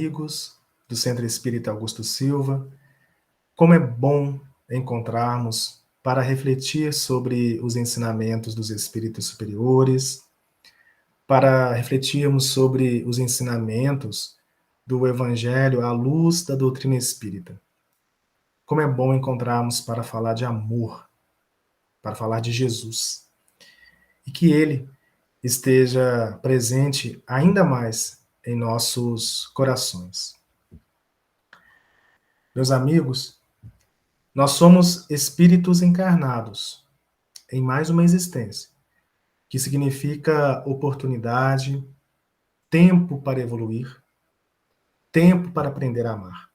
amigos do Centro Espírita Augusto Silva. Como é bom encontrarmos para refletir sobre os ensinamentos dos espíritos superiores, para refletirmos sobre os ensinamentos do Evangelho à luz da doutrina espírita. Como é bom encontrarmos para falar de amor, para falar de Jesus. E que Ele esteja presente ainda mais em nossos corações. Meus amigos, nós somos espíritos encarnados em mais uma existência, que significa oportunidade, tempo para evoluir, tempo para aprender a amar.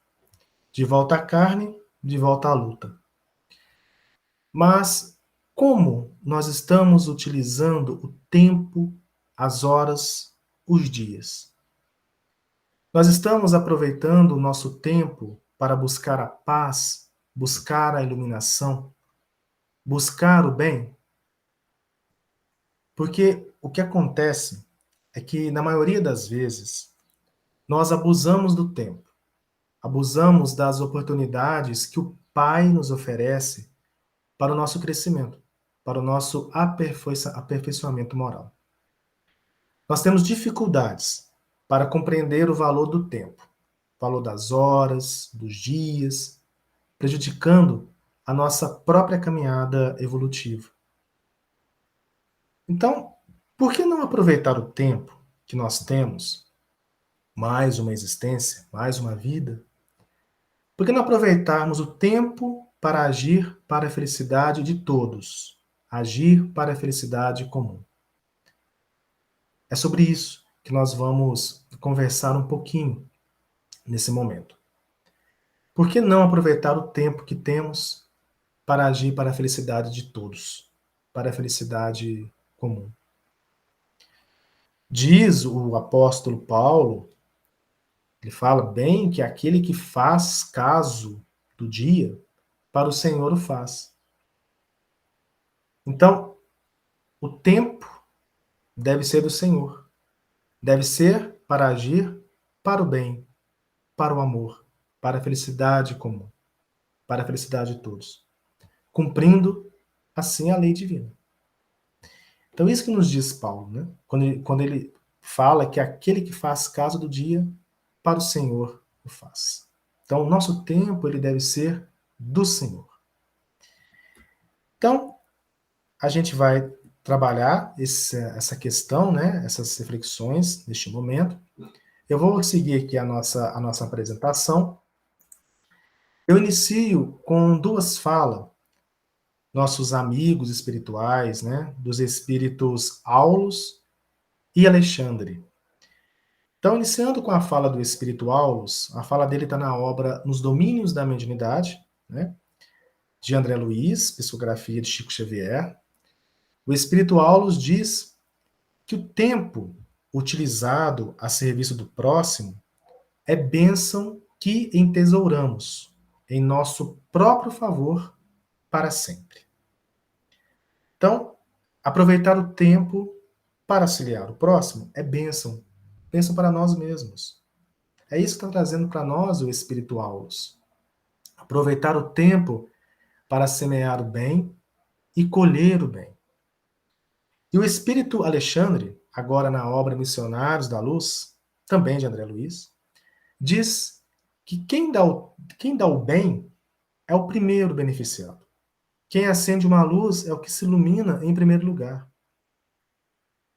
De volta à carne, de volta à luta. Mas como nós estamos utilizando o tempo, as horas, os dias? Nós estamos aproveitando o nosso tempo para buscar a paz, buscar a iluminação, buscar o bem? Porque o que acontece é que, na maioria das vezes, nós abusamos do tempo, abusamos das oportunidades que o Pai nos oferece para o nosso crescimento, para o nosso aperfeiçoamento moral. Nós temos dificuldades para compreender o valor do tempo, o valor das horas, dos dias, prejudicando a nossa própria caminhada evolutiva. Então, por que não aproveitar o tempo que nós temos, mais uma existência, mais uma vida? Por que não aproveitarmos o tempo para agir para a felicidade de todos? Agir para a felicidade comum. É sobre isso que nós vamos conversar um pouquinho nesse momento. Por que não aproveitar o tempo que temos para agir para a felicidade de todos? Para a felicidade comum. Diz o apóstolo Paulo, ele fala bem que aquele que faz caso do dia, para o Senhor o faz. Então, o tempo deve ser do Senhor. Deve ser para agir para o bem, para o amor, para a felicidade comum, para a felicidade de todos. Cumprindo, assim, a lei divina. Então, isso que nos diz Paulo, né? Quando ele fala que aquele que faz caso do dia, para o Senhor o faz. Então, o nosso tempo ele deve ser do Senhor. Então, a gente vai trabalhar essa questão, né? Essas reflexões neste momento. Eu vou seguir aqui a nossa apresentação. Eu inicio com duas falas, nossos amigos espirituais, né? Dos espíritos Aulos e Alexandre. Então, iniciando com a fala do espírito Aulos, a fala dele está na obra Nos Domínios da Mediunidade, né, de André Luiz, psicografia de Chico Xavier. O espírito Aulos diz que o tempo utilizado a serviço do próximo é bênção que entesouramos em nosso próprio favor para sempre. Então, aproveitar o tempo para auxiliar o próximo é bênção, bênção para nós mesmos. É isso que está trazendo para nós o Espírito Aulos. Aproveitar o tempo para semear o bem e colher o bem. E o Espírito Alexandre, agora na obra Missionários da Luz, também de André Luiz, diz que quem dá o bem é o primeiro beneficiado. Quem acende uma luz é o que se ilumina em primeiro lugar.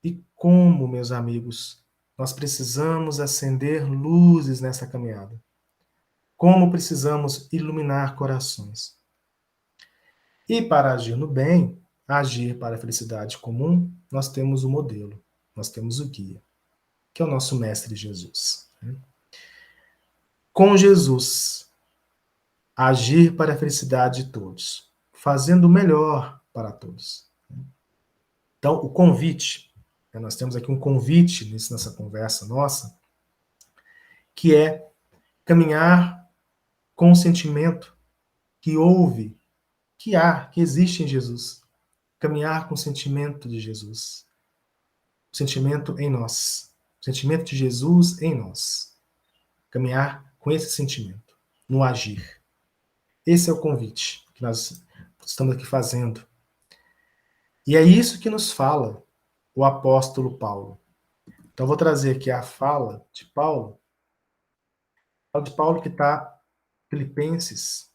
E como, meus amigos, nós precisamos acender luzes nessa caminhada. Como precisamos iluminar corações. E para agir no bem, agir para a felicidade comum, nós temos o modelo, nós temos o guia, que é o nosso Mestre Jesus. Com Jesus, agir para a felicidade de todos, fazendo o melhor para todos. Então, o convite, nós temos aqui um convite nessa conversa nossa, que é caminhar com o sentimento que houve, que existe em Jesus. Caminhar com o sentimento de Jesus. O sentimento em nós. O sentimento de Jesus em nós. caminhar com esse sentimento, no agir. Esse é o convite que nós estamos aqui fazendo. E é isso que nos fala o apóstolo Paulo. Então, eu vou trazer aqui a fala de Paulo que está em Filipenses,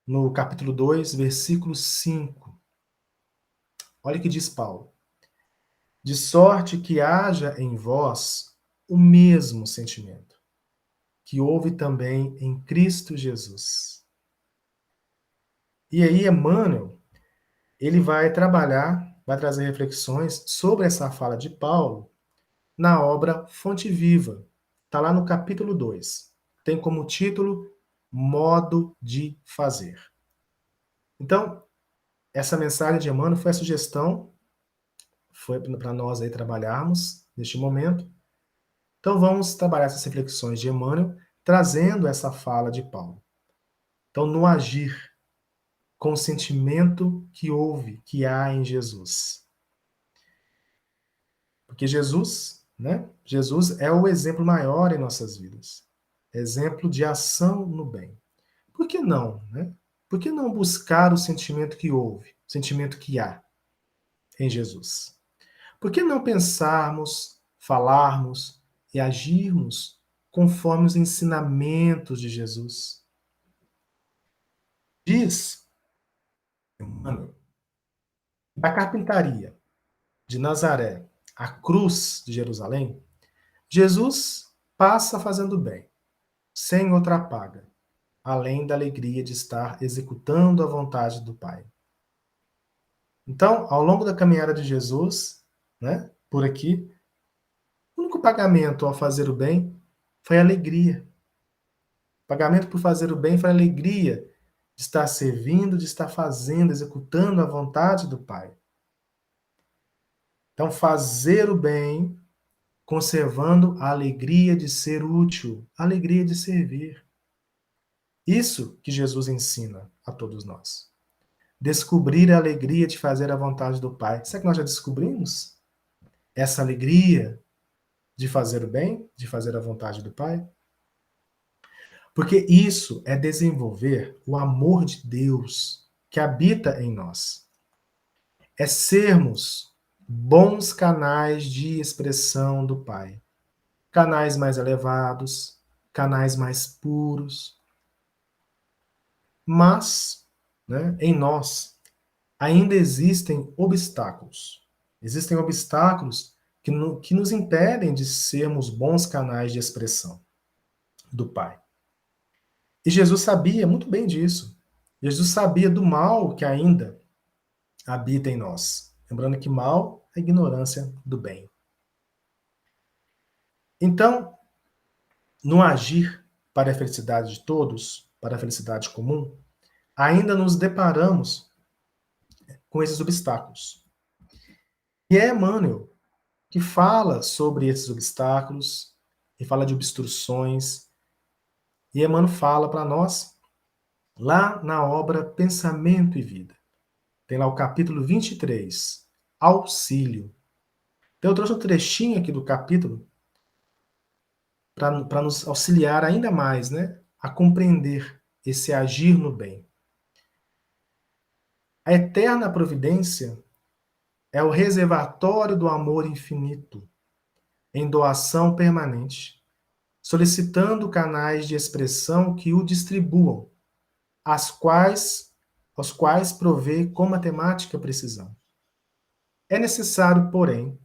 no capítulo 2, versículo 5. Olha o que diz Paulo. De sorte que haja em vós o mesmo sentimento que houve também em Cristo Jesus. E aí, Emmanuel, ele vai trabalhar, vai trazer reflexões sobre essa fala de Paulo na obra Fonte Viva. Está lá no capítulo 2. Tem como título Modo de Fazer. Então, essa mensagem de Emmanuel foi a sugestão, foi para nós aí trabalharmos neste momento. Então, vamos trabalhar essas reflexões de Emmanuel, trazendo essa fala de Paulo. Então, no agir, com o sentimento que houve, que há em Jesus. Porque Jesus, né? Jesus é o exemplo maior em nossas vidas. Exemplo de ação no bem. Por que não, né? Por que não buscar o sentimento que houve, o sentimento que há em Jesus? Por que não pensarmos, falarmos e agirmos conforme os ensinamentos de Jesus? Diz, Emmanuel, da carpintaria de Nazaré à cruz de Jerusalém, Jesus passa fazendo bem, sem outra paga, além da alegria de estar executando a vontade do Pai. Então, ao longo da caminhada de Jesus, né, por aqui, o único pagamento ao fazer o bem foi a alegria. O pagamento por fazer o bem foi a alegria de estar servindo, de estar fazendo, executando a vontade do Pai. Então, fazer o bem conservando a alegria de ser útil, a alegria de servir. Isso que Jesus ensina a todos nós. Descobrir a alegria de fazer a vontade do Pai. Será que nós já descobrimos essa alegria de fazer o bem, de fazer a vontade do Pai? Porque isso é desenvolver o amor de Deus que habita em nós. É sermos bons canais de expressão do Pai. Canais mais elevados, canais mais puros. Mas, né, em nós, ainda existem obstáculos. Existem obstáculos que nos impedem de sermos bons canais de expressão do Pai. E Jesus sabia muito bem disso. Jesus sabia do mal que ainda habita em nós. Lembrando que mal é a ignorância do bem. Então, no agir para a felicidade de todos, para a felicidade comum, ainda nos deparamos com esses obstáculos. E é Emmanuel que fala sobre esses obstáculos, e fala de obstruções, e Emmanuel fala para nós lá na obra Pensamento e Vida. Tem lá o capítulo 23, Auxílio. Então eu trouxe um trechinho aqui do capítulo para nos auxiliar ainda mais, né, a compreender esse agir no bem. A eterna providência é o reservatório do amor infinito, em doação permanente, solicitando canais de expressão que o distribuam, aos quais provê com matemática precisão. É necessário, porém,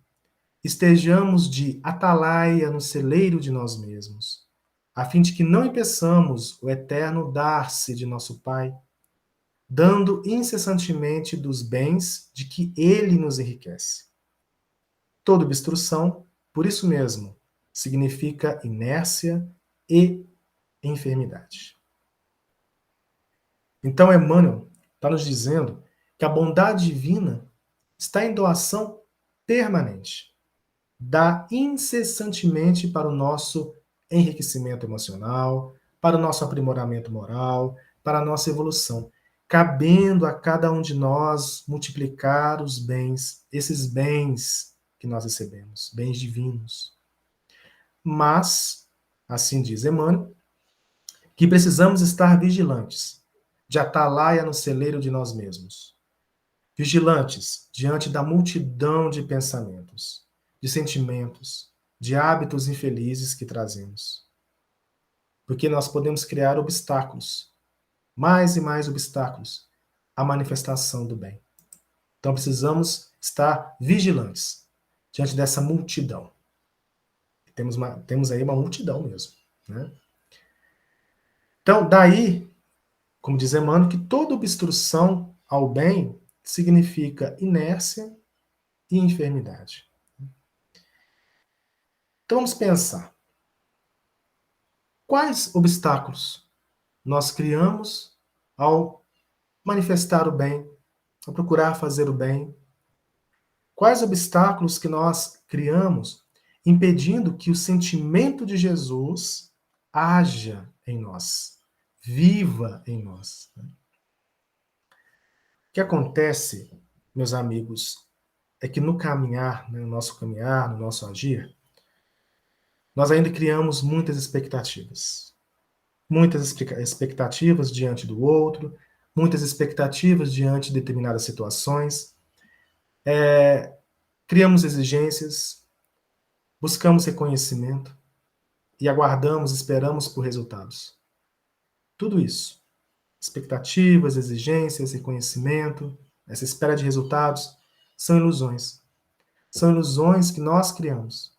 estejamos de atalaia no celeiro de nós mesmos, a fim de que não impeçamos o eterno dar-se de nosso Pai, dando incessantemente dos bens de que ele nos enriquece. Toda obstrução, por isso mesmo, significa inércia e enfermidade. Então, Emmanuel está nos dizendo que a bondade divina está em doação permanente. Dá incessantemente para o nosso enriquecimento emocional, para o nosso aprimoramento moral, para a nossa evolução, cabendo a cada um de nós multiplicar os bens, esses bens que nós recebemos, bens divinos. Mas assim diz Emmanuel, que precisamos estar vigilantes, de atalaia no celeiro de nós mesmos. Vigilantes diante da multidão de pensamentos, de sentimentos, de hábitos infelizes que trazemos. Porque nós podemos criar obstáculos, mais e mais obstáculos, à manifestação do bem. Então precisamos estar vigilantes diante dessa multidão. Temos aí uma multidão mesmo, né? Então, daí, como diz Emmanuel, que toda obstrução ao bem significa inércia e enfermidade. Então vamos pensar. Quais obstáculos nós criamos ao manifestar o bem, ao procurar fazer o bem? Quais obstáculos que nós criamos impedindo que o sentimento de Jesus haja em nós, viva em nós? O que acontece, meus amigos, é que no caminhar, no nosso agir, nós ainda criamos muitas expectativas. Muitas expectativas diante do outro, muitas expectativas diante de determinadas situações. Criamos exigências, buscamos reconhecimento e aguardamos, esperamos por resultados. Tudo isso, expectativas, exigências, reconhecimento, essa espera de resultados, são ilusões. São ilusões que nós criamos.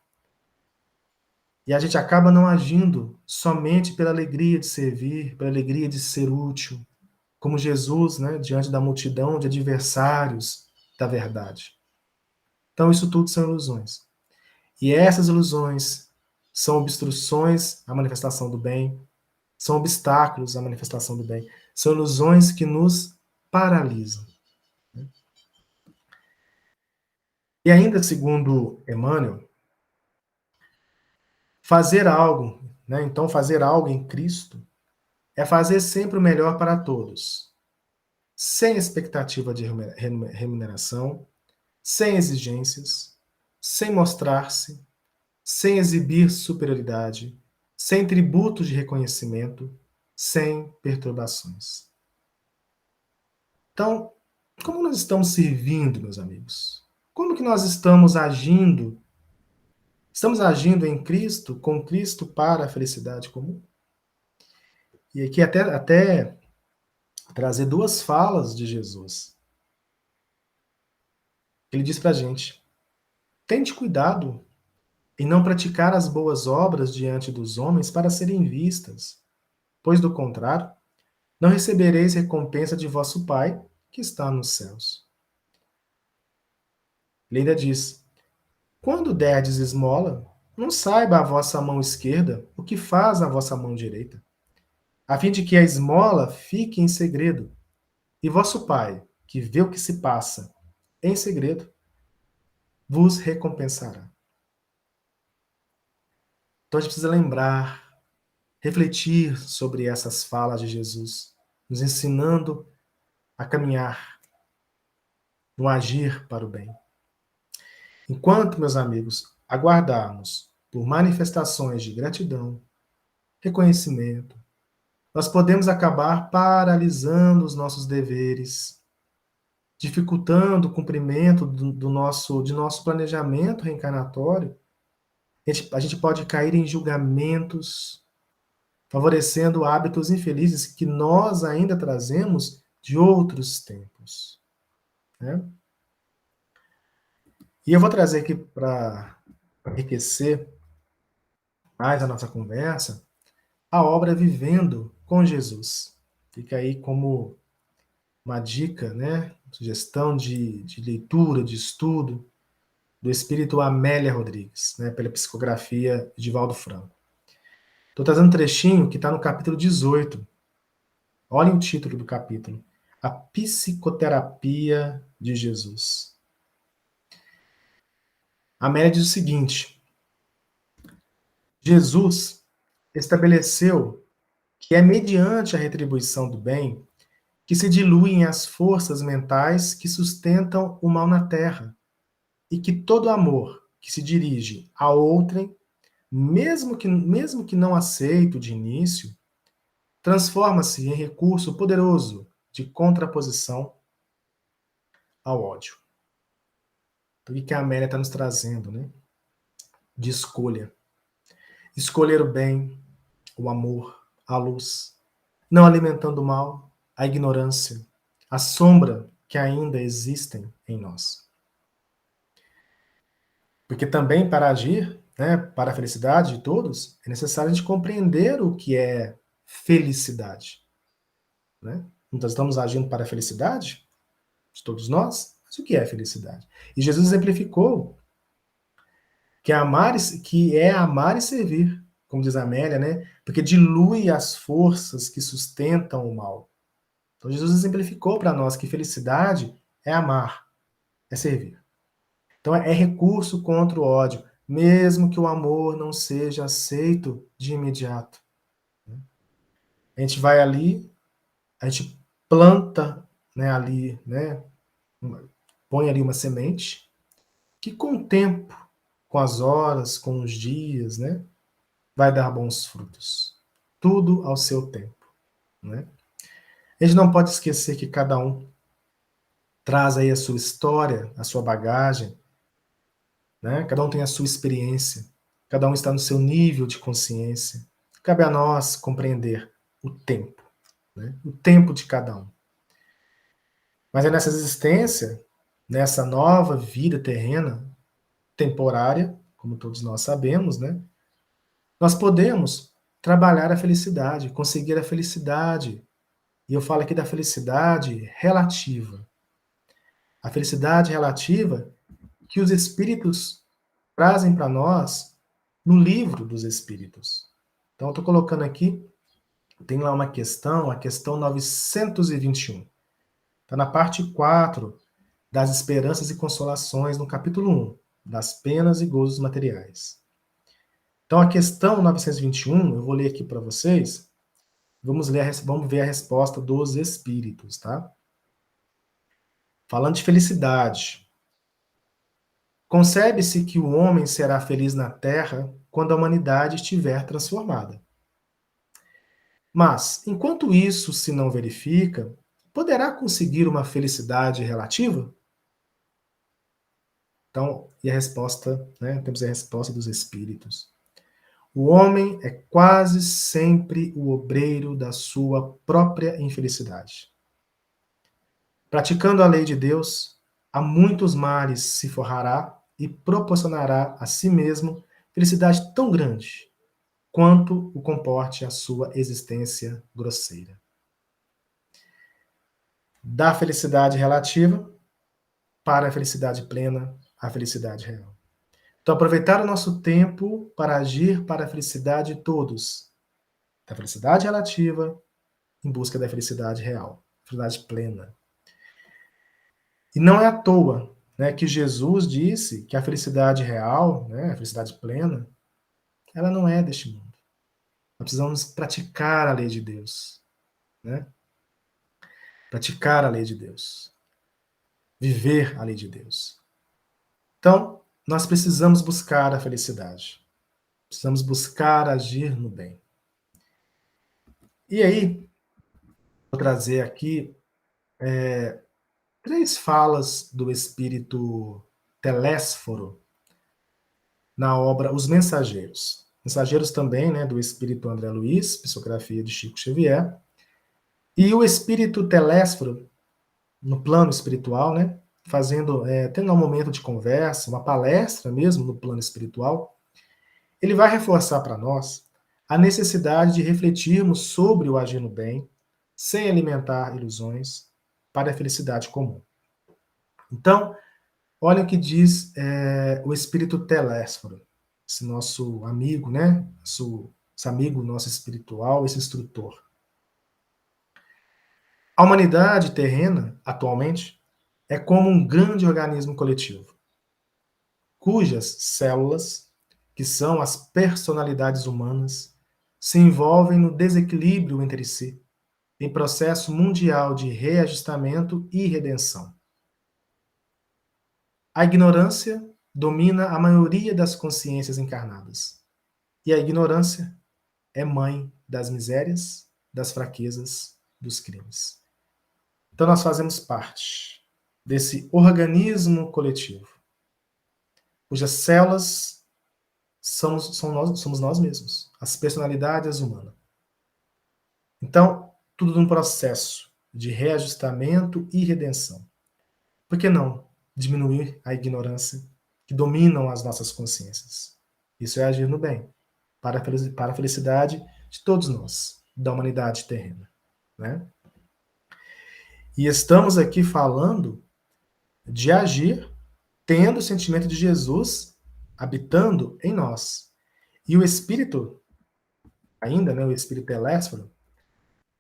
E a gente acaba não agindo somente pela alegria de servir, pela alegria de ser útil, como Jesus, né, diante da multidão de adversários da verdade. Então, isso tudo são ilusões. E essas ilusões são obstruções à manifestação do bem, são obstáculos à manifestação do bem, são ilusões que nos paralisam. E ainda, segundo Emmanuel, fazer algo, né, então fazer algo em Cristo, é fazer sempre o melhor para todos, sem expectativa de remuneração, sem exigências, sem mostrar-se, sem exibir superioridade, sem tributos de reconhecimento, sem perturbações. Então, como nós estamos servindo, meus amigos? Como que nós estamos agindo? Estamos agindo em Cristo, com Cristo para a felicidade comum? E aqui até trazer duas falas de Jesus. Ele diz para a gente: tente cuidado em não praticar as boas obras diante dos homens para serem vistas, pois, do contrário, não recebereis recompensa de vosso Pai, que está nos céus. Ele ainda diz: quando derdes esmola, não saiba a vossa mão esquerda o que faz a vossa mão direita, a fim de que a esmola fique em segredo, e vosso Pai, que vê o que se passa em segredo, vos recompensará. Então a gente precisa lembrar, refletir sobre essas falas de Jesus, nos ensinando a caminhar, no agir para o bem. Enquanto, meus amigos, aguardarmos por manifestações de gratidão, reconhecimento, nós podemos acabar paralisando os nossos deveres, dificultando o cumprimento de nosso planejamento reencarnatório. A gente pode cair em julgamentos, favorecendo hábitos infelizes que nós ainda trazemos de outros tempos, né? E eu vou trazer aqui para enriquecer mais a nossa conversa, a obra Vivendo com Jesus. Fica aí como uma dica, né? Sugestão de leitura, de estudo, do espírito Amélia Rodrigues, né? Pela psicografia de Divaldo Franco. Estou trazendo um trechinho que está no capítulo 18. Olhem o título do capítulo: A Psicoterapia de Jesus. Amélia diz o seguinte: Jesus estabeleceu que é mediante a retribuição do bem que se diluem as forças mentais que sustentam o mal na terra, e que todo amor que se dirige a outrem mesmo que não aceito de início, transforma-se em recurso poderoso de contraposição ao ódio. O que a Amélia está nos trazendo, né? De escolha. Escolher o bem, o amor, a luz, não alimentando o mal, a ignorância, a sombra que ainda existem em nós. Porque também para agir, né, para a felicidade de todos, é necessário a gente compreender o que é felicidade. Né? Nós estamos agindo para a felicidade de todos nós, mas o que é felicidade? E Jesus exemplificou que é amar e servir, como diz a Amélia, né? Porque dilui as forças que sustentam o mal. Então Jesus exemplificou para nós que felicidade é amar, é servir. Então é recurso contra o ódio, mesmo que o amor não seja aceito de imediato. A gente vai ali, a gente planta, né, ali, né, põe ali uma semente, que com o tempo, com as horas, com os dias, né, vai dar bons frutos. Tudo ao seu tempo, né? A gente não pode esquecer que cada um traz aí a sua história, a sua bagagem, né? Cada um tem a sua experiência, cada um está no seu nível de consciência. Cabe a nós compreender o tempo, né? O tempo de cada um. Mas é nessa existência, nessa nova vida terrena, temporária, como todos nós sabemos, né? Nós podemos trabalhar a felicidade, conseguir a felicidade. E eu falo aqui da felicidade relativa. A felicidade relativa que os espíritos trazem para nós no livro dos espíritos. Então, eu estou colocando aqui, tem lá uma questão, a questão 921. Está na parte 4 das esperanças e consolações, no capítulo 1, das penas e gozos materiais. Então, a questão 921, eu vou ler aqui para vocês. Vamos ver a resposta dos espíritos, tá? Falando de felicidade. Concebe-se que o homem será feliz na Terra quando a humanidade estiver transformada. Mas, enquanto isso se não verifica, poderá conseguir uma felicidade relativa? Então, e a resposta, né? Temos a resposta dos espíritos. O homem é quase sempre o obreiro da sua própria infelicidade. Praticando a lei de Deus, a muitos males se forrará e proporcionará a si mesmo felicidade tão grande quanto o comporte a sua existência grosseira. Da felicidade relativa para a felicidade plena, a felicidade real. Então, aproveitar o nosso tempo para agir para a felicidade de todos, da felicidade relativa em busca da felicidade real, felicidade plena. E não é à toa, né, que Jesus disse que a felicidade real, né, a felicidade plena, ela não é deste mundo. Nós precisamos praticar a lei de Deus, né? Praticar a lei de Deus. Viver a lei de Deus. Então, nós precisamos buscar a felicidade. Precisamos buscar agir no bem. E aí, vou trazer aqui 3 falas do espírito Telésforo na obra Os Mensageiros. Mensageiros também, né, do espírito André Luiz, psicografia de Chico Xavier. E o espírito Telésforo, no plano espiritual, né, tendo um momento de conversa, uma palestra mesmo no plano espiritual, ele vai reforçar para nós a necessidade de refletirmos sobre o agir no bem, sem alimentar ilusões, para a felicidade comum. Então, olha o que diz o espírito Telésforo, esse nosso amigo, né? Esse amigo nosso espiritual, esse instrutor. A humanidade terrena, atualmente, é como um grande organismo coletivo, cujas células, que são as personalidades humanas, se envolvem no desequilíbrio entre si, em processo mundial de reajustamento e redenção. A ignorância domina a maioria das consciências encarnadas. E a ignorância é mãe das misérias, das fraquezas, dos crimes. Então nós fazemos parte desse organismo coletivo, cujas células somos nós mesmos, as personalidades humanas. Então, tudo num processo de reajustamento e redenção. Por que não diminuir a ignorância que dominam as nossas consciências? Isso é agir no bem, para a felicidade de todos nós, da humanidade terrena, né? E estamos aqui falando de agir tendo o sentimento de Jesus habitando em nós. E o Espírito, ainda, né, o Espírito Telésforo,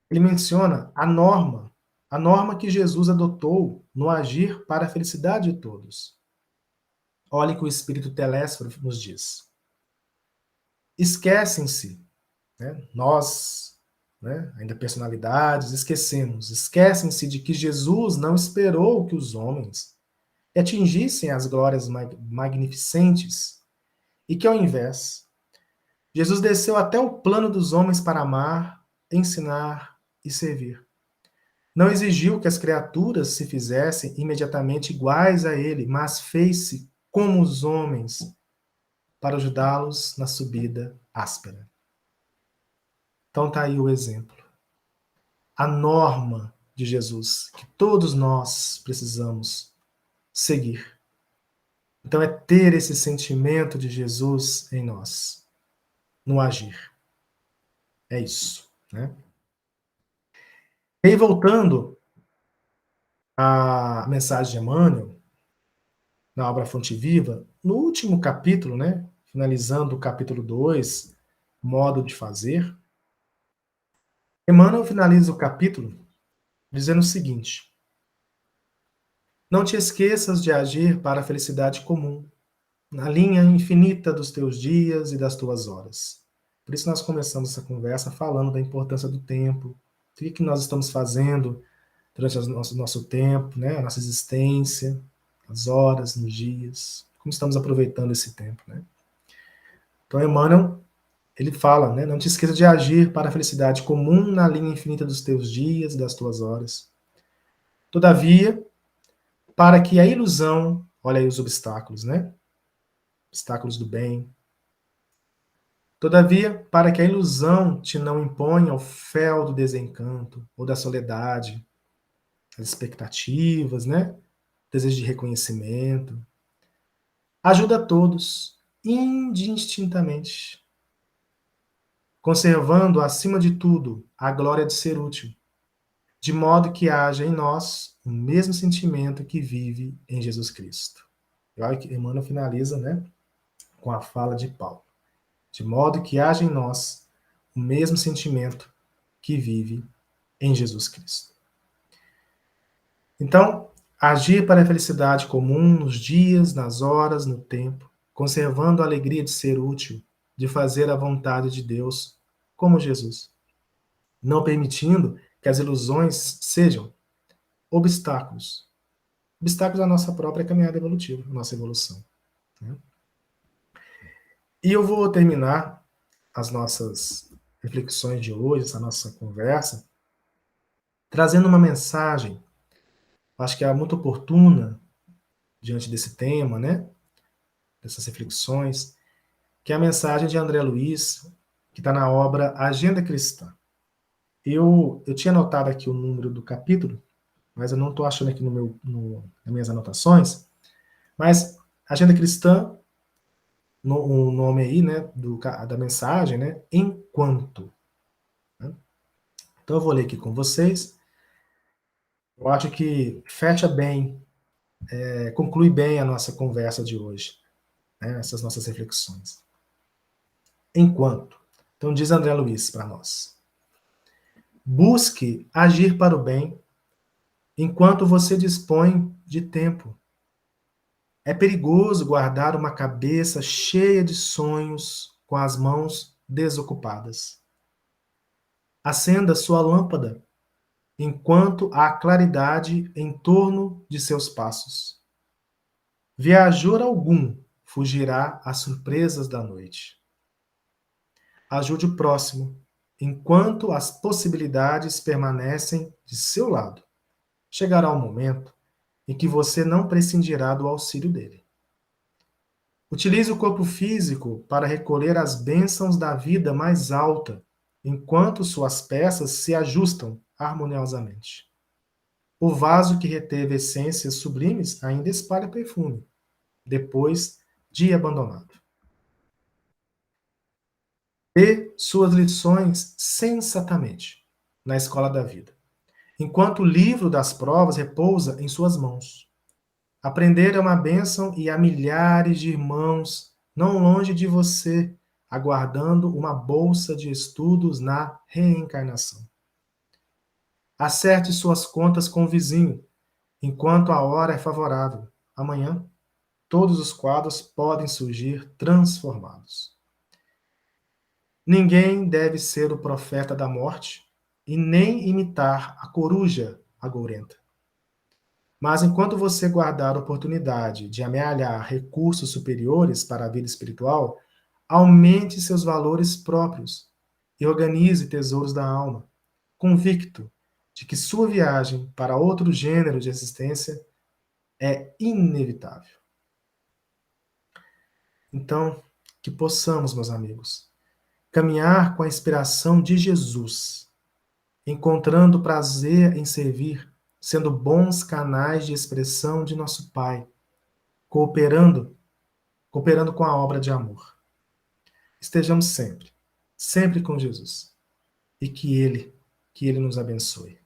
ele menciona a norma que Jesus adotou no agir para a felicidade de todos. Olha o que o Espírito Telésforo nos diz. Esquecem-se, né, nós, né, ainda personalidades, esquecem-se de que Jesus não esperou que os homens atingissem as glórias magnificentes e que, ao invés, Jesus desceu até o plano dos homens para amar, ensinar e servir. Não exigiu que as criaturas se fizessem imediatamente iguais a ele, mas fez-se como os homens para ajudá-los na subida áspera. Então tá aí o exemplo. A norma de Jesus, que todos nós precisamos seguir. Então é ter esse sentimento de Jesus em nós, no agir. É isso, né? E aí, voltando à mensagem de Emmanuel, na obra Fonte Viva, no último capítulo, né, finalizando o capítulo 2, modo de fazer, Emmanuel finaliza o capítulo dizendo o seguinte: não te esqueças de agir para a felicidade comum, na linha infinita dos teus dias e das tuas horas. Por isso nós começamos essa conversa falando da importância do tempo, o que nós estamos fazendo durante o nosso tempo, né, a nossa existência, as horas, nos dias, como estamos aproveitando esse tempo, né? Então, Emmanuel, ele fala, né, não te esqueça de agir para a felicidade comum na linha infinita dos teus dias e das tuas horas. Todavia, para que a ilusão, olha aí os obstáculos, né? Obstáculos do bem. Todavia, para que a ilusão te não imponha o fel do desencanto ou da soledade, as expectativas, né? Desejo de reconhecimento. Ajuda a todos, indistintamente, conservando, acima de tudo, a glória de ser útil, de modo que haja em nós o mesmo sentimento que vive em Jesus Cristo. E olha que Emmanuel finaliza, né, com a fala de Paulo. De modo que haja em nós o mesmo sentimento que vive em Jesus Cristo. Então, agir para a felicidade comum nos dias, nas horas, no tempo, conservando a alegria de ser útil, de fazer a vontade de Deus, como Jesus, não permitindo que as ilusões sejam obstáculos, obstáculos à nossa própria caminhada evolutiva, à nossa evolução, né? E eu vou terminar as nossas reflexões de hoje, essa nossa conversa, trazendo uma mensagem, acho que é muito oportuna diante desse tema, né? Dessas reflexões, que é a mensagem de André Luiz, que está na obra Agenda Cristã. Eu tinha anotado aqui o número do capítulo, mas eu não estou achando aqui nas minhas anotações, mas Agenda Cristã, o nome aí, né, da mensagem, né, enquanto. Né? Então eu vou ler aqui com vocês. Eu acho que fecha bem, conclui bem a nossa conversa de hoje, né, essas nossas reflexões. Enquanto. Então diz André Luiz para nós. Busque agir para o bem enquanto você dispõe de tempo. É perigoso guardar uma cabeça cheia de sonhos com as mãos desocupadas. Acenda sua lâmpada enquanto há claridade em torno de seus passos. Viajor algum fugirá às surpresas da noite. Ajude o próximo, enquanto as possibilidades permanecem de seu lado. Chegará o momento em que você não prescindirá do auxílio dele. Utilize o corpo físico para recolher as bênçãos da vida mais alta, enquanto suas peças se ajustam harmoniosamente. O vaso que reteve essências sublimes ainda espalha perfume, depois de abandonado. Dê suas lições sensatamente na escola da vida, enquanto o livro das provas repousa em suas mãos. Aprender é uma bênção e há milhares de irmãos não longe de você, aguardando uma bolsa de estudos na reencarnação. Acerte suas contas com o vizinho, enquanto a hora é favorável. Amanhã, todos os quadros podem surgir transformados. Ninguém deve ser o profeta da morte e nem imitar a coruja agourenta. Mas enquanto você guardar a oportunidade de amealhar recursos superiores para a vida espiritual, aumente seus valores próprios e organize tesouros da alma, convicto de que sua viagem para outro gênero de existência é inevitável. Então, que possamos, meus amigos, caminhar com a inspiração de Jesus, encontrando prazer em servir, sendo bons canais de expressão de nosso Pai, cooperando com a obra de amor. Estejamos sempre com Jesus. E que Ele nos abençoe.